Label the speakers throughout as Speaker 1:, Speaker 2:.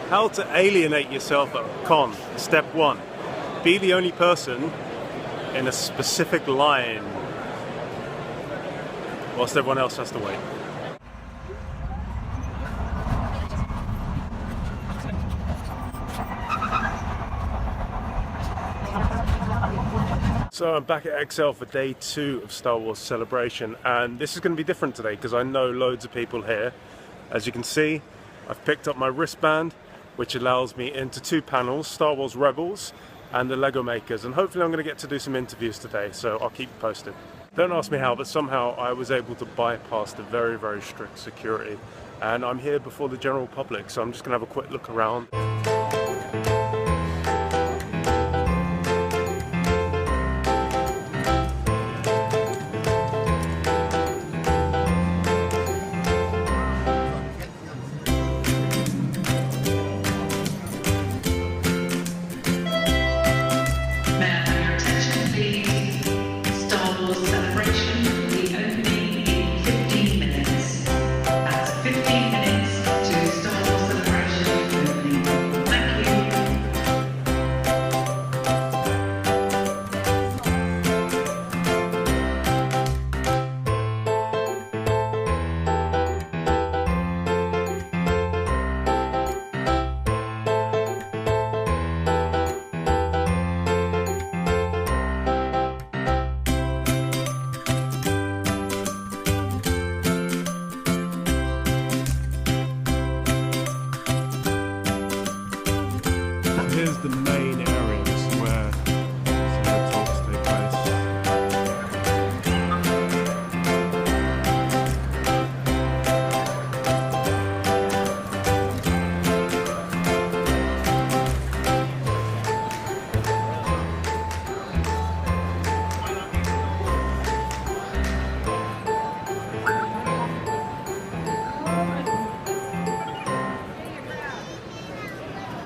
Speaker 1: How to alienate yourself at a con. Step 1. Be the only person in a specific line whilst everyone else has to wait. So I'm back at Excel for day 2 of Star Wars Celebration, and this is going to be different today because I know loads of people here. As you can see, I've picked up my wristband, which allows me into 2 panels, Star Wars Rebels and the Lego Makers, and hopefully I'm going to get to do some interviews today, so I'll keep you posted. Don't ask me how, but somehow I was able to bypass the very, very strict security, and I'm here before the general public, so I'm just going to have a quick look around. Here's the main areas where some of the talks take place.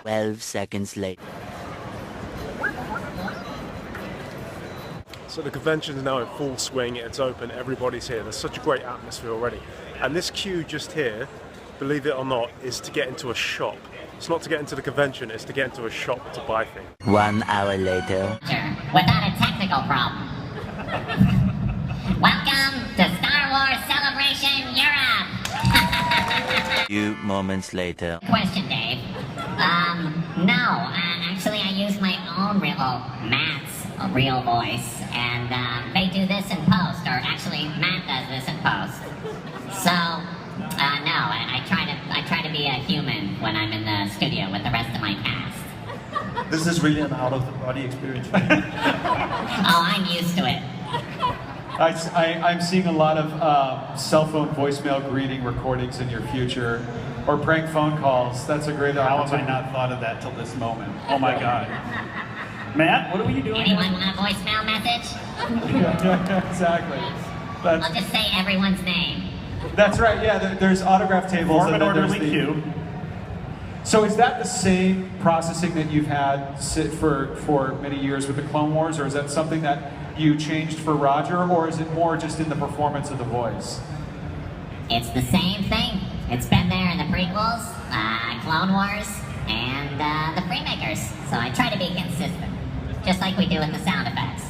Speaker 2: 12 seconds later.
Speaker 1: So the convention is now in full swing, it's open, everybody's here. There's such a great atmosphere already. And this queue just here, believe it or not, is to get into a shop. It's not to get into the convention, it's to get into a shop to buy things.
Speaker 2: 1 hour later.
Speaker 3: Without a technical problem. Welcome to Star Wars Celebration Europe!
Speaker 2: Few moments later.
Speaker 3: Question, Dave. No, actually I use my own Matt's real voice, and they do this in post, or actually Matt does this in post. So, no, and I try to be a human when I'm in the studio with the rest of my cast.
Speaker 4: This is really an out-of-the-body experience for me.
Speaker 3: Oh, I'm used to it.
Speaker 4: I'm seeing a lot of cell phone voicemail greeting recordings in your future, or prank phone calls. That's a great opportunity.
Speaker 5: How have I not thought of that till this moment? Oh my God. Matt, what are you doing?
Speaker 3: Anyone want a voicemail message?
Speaker 4: Exactly.
Speaker 3: I'll just say everyone's name.
Speaker 4: That's right, yeah, there's autograph tables.
Speaker 5: Form an
Speaker 4: and then
Speaker 5: orderly queue.
Speaker 4: So is that the same processing that you've had for many years with the Clone Wars, or is that something that you changed for Roger, or is it more just in the performance of the voice?
Speaker 3: It's the same thing. It's been there in the prequels, Clone Wars, and the Freemakers. So I try to be consistent, just like we do with the sound effects.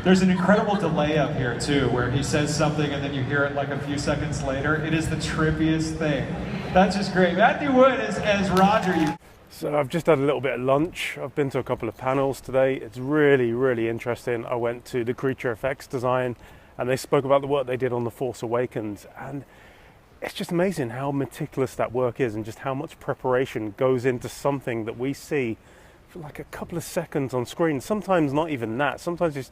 Speaker 4: There's an incredible delay up here too, where he says something and then you hear it like a few seconds later. It is the trippiest thing. That's just great. Matthew Wood as Roger.
Speaker 1: So I've just had a little bit of lunch. I've been to a couple of panels today. It's really, really interesting. I went to the Creature Effects design and they spoke about the work they did on The Force Awakens, and it's just amazing how meticulous that work is and just how much preparation goes into something that we see for like a couple of seconds on screen. Sometimes not even that. Sometimes it's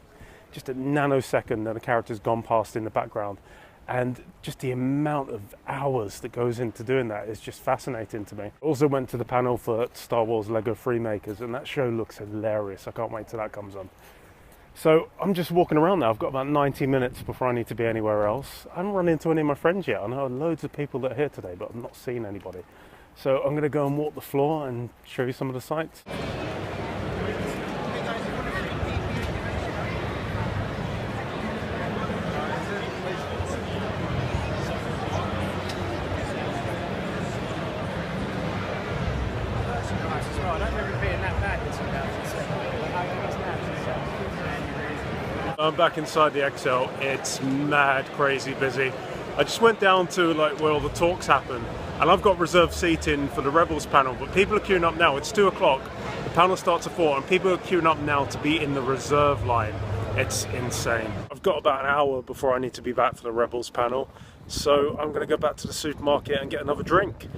Speaker 1: just a nanosecond and a character's gone past in the background. And just the amount of hours that goes into doing that is just fascinating to me. Also went to the panel for Star Wars Lego Freemakers, and that show looks hilarious. I can't wait till that comes on. So I'm just walking around now. I've got about 90 minutes before I need to be anywhere else. I haven't run into any of my friends yet. I know loads of people that are here today, but I've not seen anybody. So I'm going to go and walk the floor and show you some of the sights.
Speaker 6: God, I remember being that bad in 2007.
Speaker 1: I'm back inside the Excel. It's mad, crazy busy. I just went down to like where all the talks happen, and I've got reserved seating for the Rebels panel, but people are queuing up now. It's 2 o'clock. The panel starts at 4, and people are queuing up now to be in the reserve line. It's insane. I've got about an hour before I need to be back for the Rebels panel, so I'm going to go back to the supermarket and get another drink.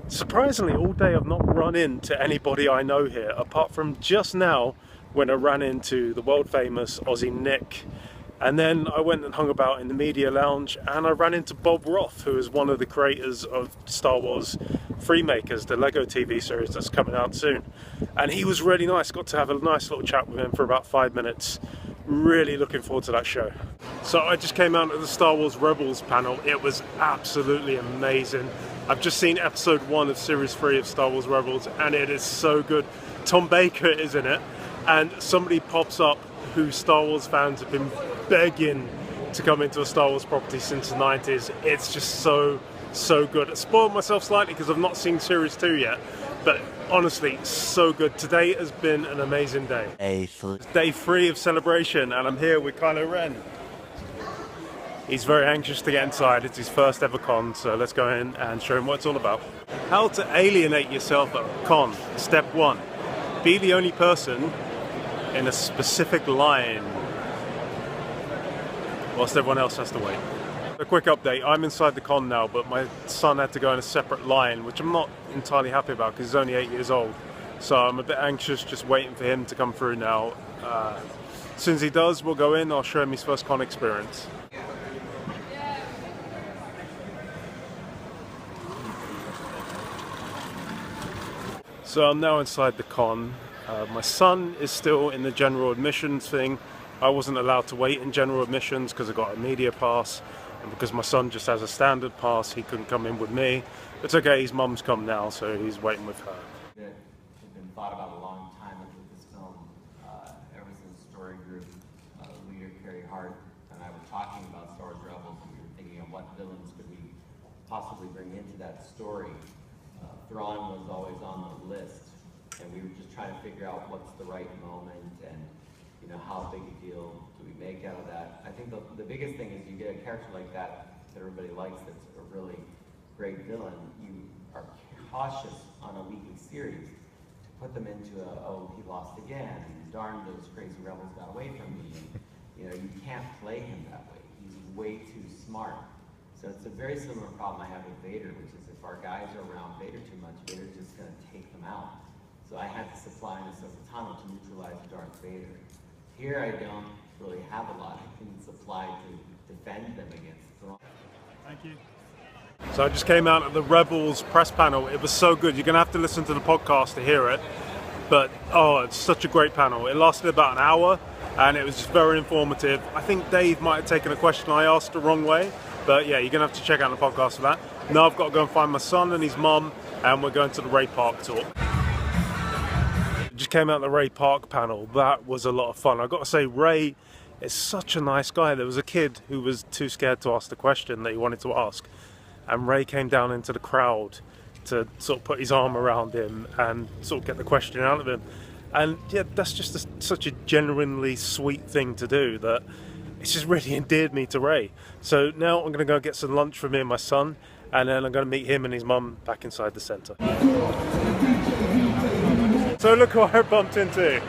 Speaker 1: Surprisingly, all day I've not run into anybody I know here, apart from just now when I ran into the world famous Aussie Nick. And then I went and hung about in the media lounge, and I ran into Bob Roth, who is one of the creators of Star Wars Freemakers, the Lego TV series that's coming out soon. And he was really nice. Got to have a nice little chat with him for about 5 minutes. Really looking forward to that show. So I just came out of the Star Wars Rebels panel. It was absolutely amazing. I've just seen episode 1 of series 3 of Star Wars Rebels, and it is so good. Tom Baker is in it, and somebody pops up who Star Wars fans have been begging to come into a Star Wars property since the 90s. It's just so good. I spoiled myself slightly because I've not seen series 2 yet, but honestly, so good. Today has been an amazing day. Day 3 of celebration, and I'm here with Kylo Ren. He's very anxious to get inside. It's his first ever con, so let's go in and show him what it's all about. How to alienate yourself at a con. Step 1. Be the only person in a specific line whilst everyone else has to wait. A quick update, I'm inside the con now, but my son had to go in a separate line, which I'm not entirely happy about because he's only 8 years old. So I'm a bit anxious just waiting for him to come through now. As soon as he does, we'll go in, I'll show him his first con experience. So I'm now inside the con. My son is still in the general admissions thing. I wasn't allowed to wait in general admissions because I got a media pass, and because my son just has a standard pass, he couldn't come in with me. It's okay, his mum's come now, so he's waiting with her.
Speaker 7: That had been thought about a long time with this film. Ever since Story Group leader Carrie Hart and I were talking about Star Wars Rebels, and we were thinking of what villains could we possibly bring into that story. Thrawn was always on the list, and we were just trying to figure out what's the right moment and how big a deal do we make out of that. I think the biggest thing is you get a character like that everybody likes, that's a really great villain. You are cautious on a weekly series to put them into oh, he lost again, and darn, those crazy rebels got away from me. And, you can't play him that way. He's way too smart. So it's a very similar problem I have with Vader, which is if our guys are around Vader too much, Vader's just going to take them out. So I had to supply myself a tunnel to neutralize Darth Vader. Here I don't really have a lot I can supply to defend them against Thrawn.
Speaker 1: Thank you. So I just came out of the Rebels press panel. It was so good. You're going to have to listen to the podcast to hear it. But, oh, it's such a great panel. It lasted about an hour, and it was just very informative. I think Dave might have taken a question I asked the wrong way. But yeah, you're going to have to check out the podcast for that. Now I've got to go and find my son and his mum, and we're going to the Ray Park talk. Just came out of the Ray Park panel. That was a lot of fun. I've got to say, Ray is such a nice guy. There was a kid who was too scared to ask the question that he wanted to ask, and Ray came down into the crowd to sort of put his arm around him and sort of get the question out of him. And yeah, that's just such a genuinely sweet thing to do that it's just really endeared me to Ray. So now I'm going to go get some lunch for me and my son, and then I'm going to meet him and his mum back inside the centre. So look who I bumped into.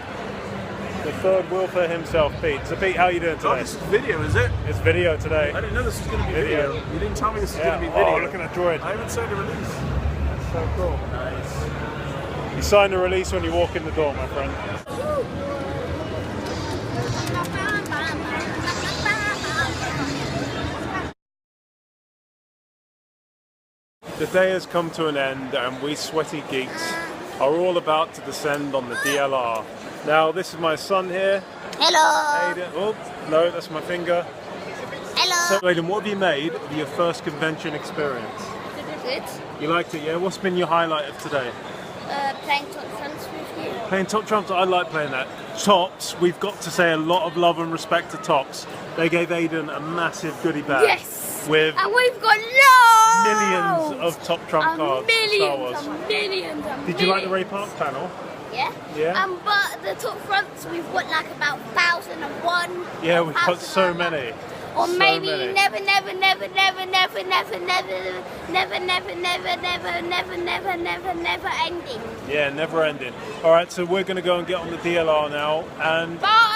Speaker 1: The third Wilfer himself, Pete. So Pete, how are you doing today?
Speaker 8: Oh, this is video, is it?
Speaker 1: It's video today.
Speaker 8: I didn't know this was going to be video. You didn't tell me this was going to be video.
Speaker 1: Oh, look at that droid.
Speaker 8: I haven't signed a release.
Speaker 1: That's so cool.
Speaker 8: Nice.
Speaker 1: You sign the release when you walk in the door, my friend. The day has come to an end, and we sweaty geeks are all about to descend on the DLR. Now, this is my son here.
Speaker 9: Hello.
Speaker 1: Aiden. Oh, no, that's my finger.
Speaker 9: Hello.
Speaker 1: So, Aiden, what have you made of your first convention experience?
Speaker 9: Good.
Speaker 1: You liked it, yeah? What's been your highlight of today?
Speaker 9: Playing Top Trumps with you.
Speaker 1: Playing Top Trumps, I like playing that. Tops, we've got to say a lot of love and respect to Tops. They gave Aiden a massive goodie bag.
Speaker 9: Yes.
Speaker 1: with
Speaker 9: And we've got loads!
Speaker 1: millions of top trump cards. Star Wars. Did you like the Ray Park panel?
Speaker 9: Yeah.
Speaker 1: Yeah?
Speaker 9: But the top fronts, we've got like about 1,001.
Speaker 1: Yeah, we've got so many.
Speaker 9: Or
Speaker 1: So
Speaker 9: maybe
Speaker 1: many.
Speaker 9: never ending.
Speaker 1: Yeah, never ending. All right, so we're going to go and get on the DLR now, and
Speaker 9: Bye!